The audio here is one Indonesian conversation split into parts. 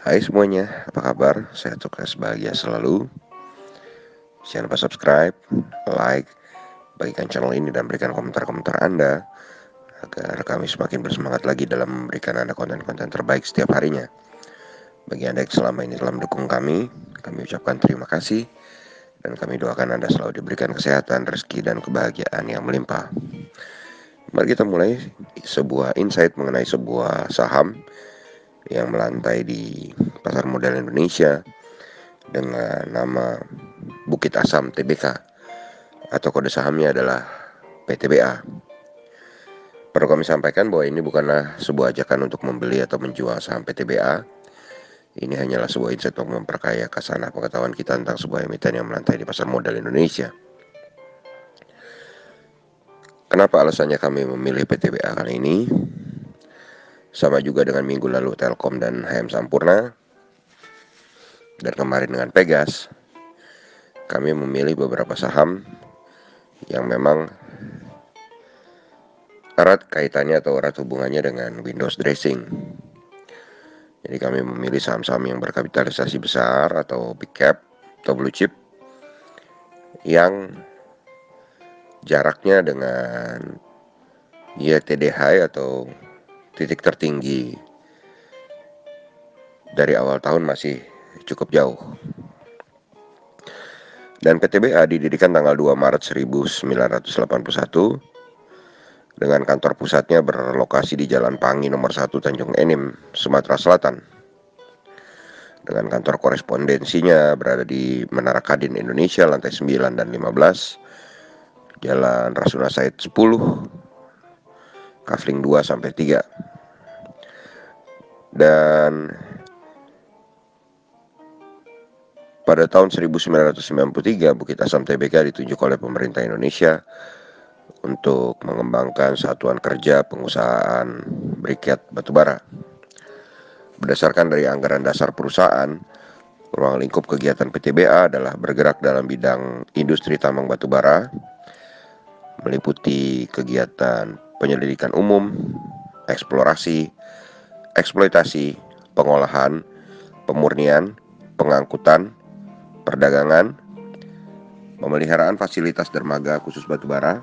Hai semuanya, apa kabar? Sehat, sukses, bahagia selalu. Jangan lupa subscribe, like, bagikan channel ini dan berikan komentar-komentar Anda agar kami semakin bersemangat lagi dalam memberikan Anda konten-konten terbaik setiap harinya. Bagi Anda yang selama ini telah mendukung kami ucapkan terima kasih dan kami doakan Anda selalu diberikan kesehatan, rezeki, dan kebahagiaan yang melimpah. Mari kita mulai sebuah insight mengenai sebuah saham yang melantai di pasar modal Indonesia dengan nama Bukit Asam Tbk atau kode sahamnya adalah PTBA. Perlu kami sampaikan bahwa ini bukanlah sebuah ajakan untuk membeli atau menjual saham PTBA. Ini hanyalah sebuah insight untuk memperkaya khazanah pengetahuan kita tentang sebuah emiten yang melantai di pasar modal Indonesia. Kenapa alasannya kami memilih PTBA kali ini? Sama juga dengan minggu lalu Telkom dan HM Sampurna, dan kemarin dengan Pegas. Kami memilih beberapa saham yang memang erat kaitannya atau erat hubungannya dengan Windows dressing. Jadi kami memilih saham-saham yang berkapitalisasi besar atau big cap atau blue chip yang jaraknya dengan YTD high atau titik tertinggi dari awal tahun masih cukup jauh. Dan PTBA didirikan tanggal 2 Maret 1981 dengan kantor pusatnya berlokasi di Jalan Pangi nomor 1 Tanjung Enim, Sumatera Selatan. Dengan kantor korespondensinya berada di Menara Kadin Indonesia, lantai 9 dan 15, Jalan Rasuna Said 10, Kafling 2 sampai 3. Dan pada tahun 1993, Bukit Asam Tbk ditunjuk oleh pemerintah Indonesia untuk mengembangkan satuan kerja pengusahaan briket batubara. Berdasarkan dari anggaran dasar perusahaan, ruang lingkup kegiatan PTBA adalah bergerak dalam bidang industri tambang batubara, meliputi kegiatan penyelidikan umum, eksplorasi, eksploitasi, pengolahan, pemurnian, pengangkutan, perdagangan, pemeliharaan fasilitas dermaga khusus batubara,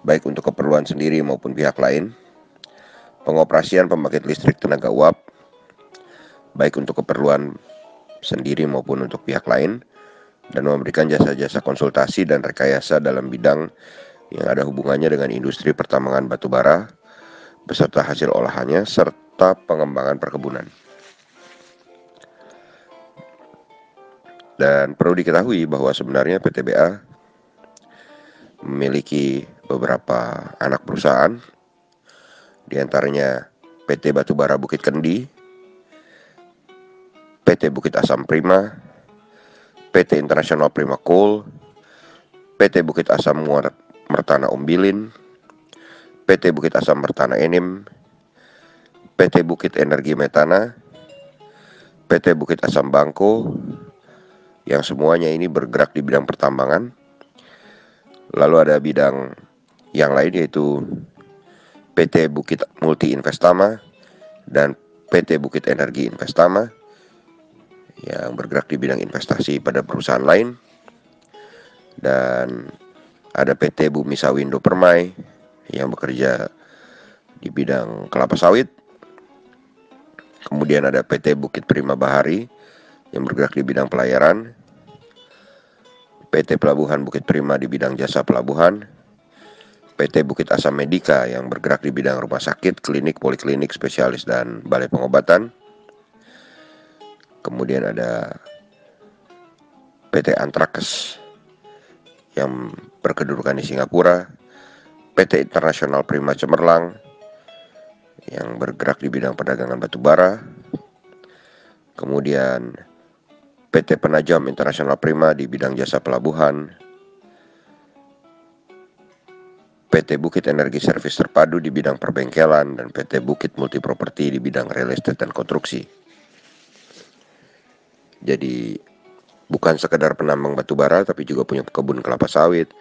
baik untuk keperluan sendiri maupun pihak lain, pengoperasian pembangkit listrik tenaga uap, baik untuk keperluan sendiri maupun untuk pihak lain, dan memberikan jasa-jasa konsultasi dan rekayasa dalam bidang yang ada hubungannya dengan industri pertambangan batubara, beserta hasil olahannya, serta pengembangan perkebunan. Dan perlu diketahui bahwa sebenarnya PTBA memiliki beberapa anak perusahaan, diantaranya PT Batubara Bukit Kendi, PT Bukit Asam Prima, PT International Prima Coal, PT Bukit Asam Mertana Ombilin, PT Bukit Asam Mertana Enim, PT Bukit Energi Metana, PT Bukit Asam Bangko, yang semuanya ini bergerak di bidang pertambangan. Lalu ada bidang yang lain yaitu PT Bukit Multi Investama dan PT Bukit Energi Investama yang bergerak di bidang investasi pada perusahaan lain. Dan ada PT Bumi Sawindo Permai yang bekerja di bidang kelapa sawit. Kemudian ada PT Bukit Prima Bahari yang bergerak di bidang pelayaran, PT Pelabuhan Bukit Prima di bidang jasa pelabuhan, PT Bukit Asam Medika yang bergerak di bidang rumah sakit, klinik, poliklinik, spesialis, dan balai pengobatan. Kemudian ada PT Antrax yang berkedudukan di Singapura, PT International Prima Cemerlang yang bergerak di bidang perdagangan batubara, kemudian PT Penajam International Prima di bidang jasa pelabuhan, PT Bukit Energi Servis Terpadu di bidang perbengkelan, dan PT Bukit Multi Property di bidang real estate dan konstruksi. Jadi bukan sekedar penambang batubara, tapi juga punya kebun kelapa sawit,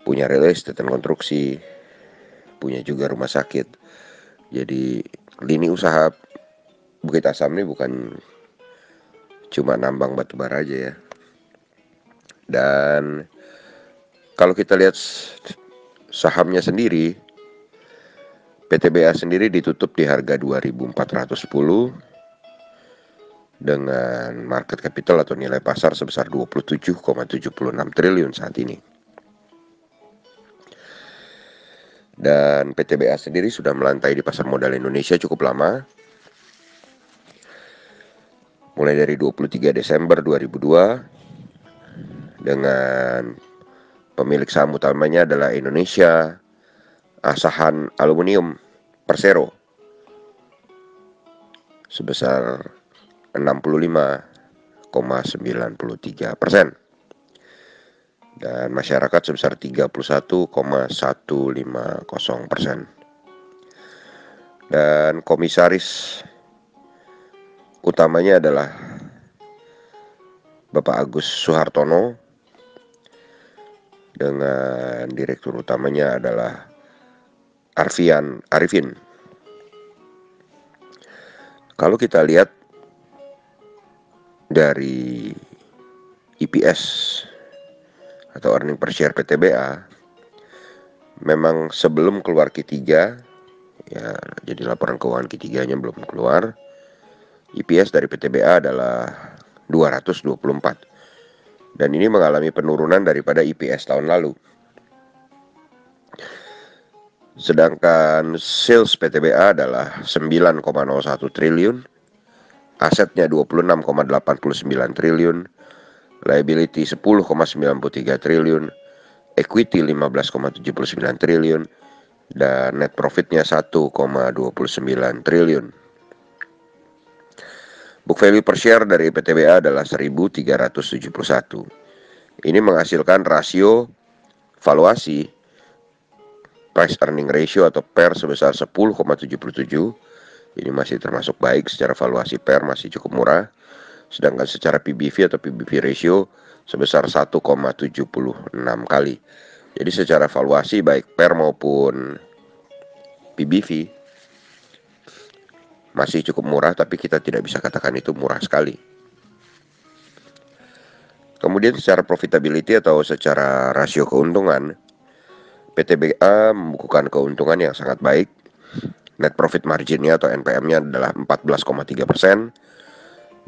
punya real estate dan konstruksi, punya juga rumah sakit. Jadi lini usaha Bukit Asam ini bukan cuma nambang batu bara aja ya. Dan kalau kita lihat sahamnya sendiri, PTBA sendiri ditutup di harga 2.410 dengan market capital atau nilai pasar sebesar 27,76 triliun saat ini. Dan PTBA sendiri sudah melantai di pasar modal Indonesia cukup lama, mulai dari 23 Desember 2002, dengan pemilik saham utamanya adalah Indonesia Asahan Aluminium Persero sebesar 65,93%, dan masyarakat sebesar 31,150%. Dan komisaris utamanya adalah Bapak Agus Suhartono, dengan direktur utamanya adalah Arifin. Kalau kita lihat dari EPS atau earning per share PTBA, memang sebelum keluar Q3 ya, jadi laporan keuangan Q3-nya belum keluar, EPS dari PTBA adalah 224, dan ini mengalami penurunan daripada EPS tahun lalu. Sedangkan sales PTBA adalah 9,01 triliun, asetnya 26,89 triliun, liability 10,93 triliun, equity 15,79 triliun, dan net profitnya 1,29 triliun. Book value per share dari PTBA adalah 1.371. Ini menghasilkan rasio valuasi price earning ratio atau PER sebesar 10,77. Ini masih termasuk baik, secara valuasi PER masih cukup murah. Sedangkan secara PBV atau PBV ratio sebesar 1,76 kali. Jadi secara valuasi baik PER maupun PBV masih cukup murah, tapi kita tidak bisa katakan itu murah sekali. Kemudian secara profitability atau secara rasio keuntungan, PTBA membukukan keuntungan yang sangat baik. Net profit marginnya atau NPM-nya adalah 14,3%,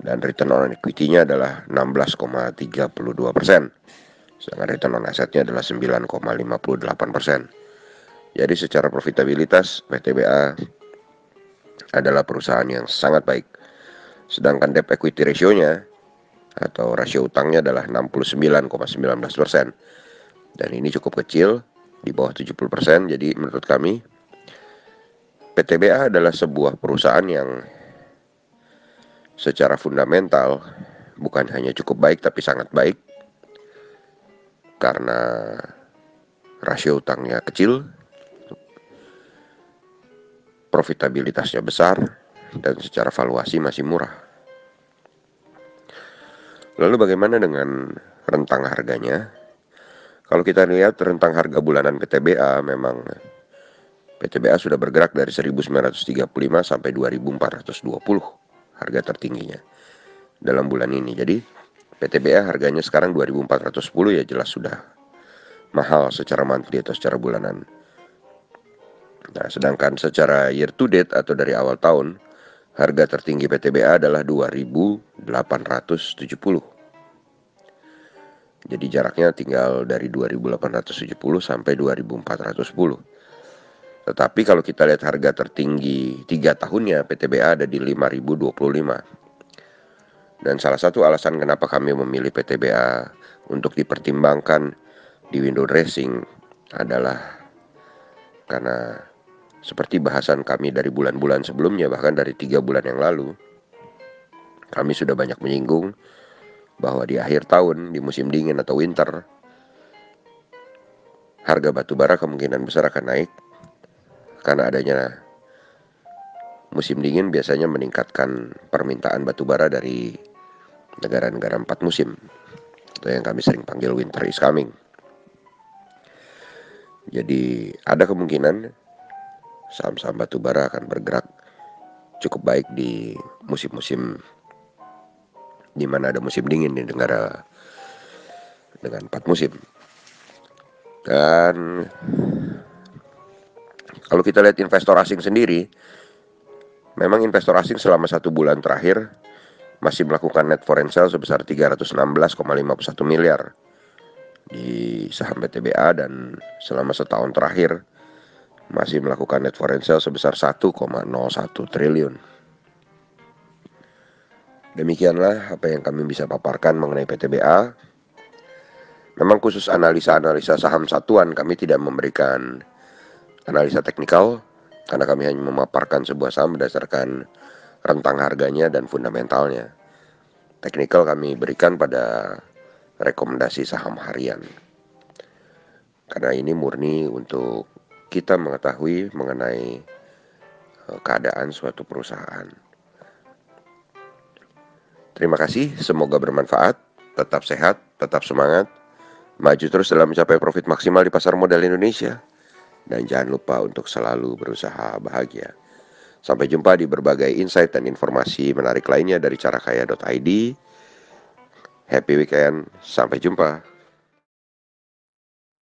dan return on equity-nya adalah 16,32%. Sedangkan return on asset-nya adalah 9,58%. Jadi secara profitabilitas PTBA adalah perusahaan yang sangat baik. Sedangkan debt equity ratio-nya atau rasio utangnya adalah 69,19%. Dan ini cukup kecil, di bawah 70%. Jadi menurut kami PTBA adalah sebuah perusahaan yang secara fundamental bukan hanya cukup baik tapi sangat baik, karena rasio utangnya kecil, profitabilitasnya besar, dan secara valuasi masih murah. Lalu bagaimana dengan rentang harganya? Kalau kita lihat rentang harga bulanan PTBA, memang PTBA sudah bergerak dari 1935 sampai 2420 harga tertingginya dalam bulan ini. Jadi PTBA harganya sekarang 2410, ya jelas sudah mahal secara monthly atau secara bulanan. Nah, sedangkan secara year to date atau dari awal tahun, harga tertinggi PTBA adalah 2870. Jadi jaraknya tinggal dari 2870 sampai 2410. Tetapi kalau kita lihat harga tertinggi 3 tahunnya, PTBA ada di 5025. Dan salah satu alasan kenapa kami memilih PTBA untuk dipertimbangkan di window dressing adalah karena seperti bahasan kami dari bulan-bulan sebelumnya, bahkan dari 3 bulan yang lalu, kami sudah banyak menyinggung bahwa di akhir tahun, di musim dingin atau winter, harga batu bara kemungkinan besar akan naik, karena adanya musim dingin biasanya meningkatkan permintaan batu bara dari negara-negara 4 musim, atau yang kami sering panggil winter is coming. Jadi ada kemungkinan saham-saham batu bara akan bergerak cukup baik di musim-musim di mana ada musim dingin di negara dengan 4 musim. Dan kalau kita lihat investor asing sendiri, memang investor asing selama 1 bulan terakhir masih melakukan net foreign sale sebesar 316,51 miliar di saham PTBA, dan selama setahun terakhir masih melakukan net foreign sale sebesar 1,01 triliun. Demikianlah apa yang kami bisa paparkan mengenai PTBA. Memang khusus analisa-analisa saham satuan kami tidak memberikan analisa teknikal, karena kami hanya memaparkan sebuah saham berdasarkan rentang harganya dan fundamentalnya. Teknikal kami berikan pada rekomendasi saham harian, karena ini murni untuk kita mengetahui mengenai keadaan suatu perusahaan. Terima kasih, semoga bermanfaat. Tetap sehat, tetap semangat, maju terus dalam mencapai profit maksimal di pasar modal Indonesia. Dan jangan lupa untuk selalu berusaha bahagia. Sampai jumpa di berbagai insight dan informasi menarik lainnya dari carakaya.id. Happy weekend, sampai jumpa.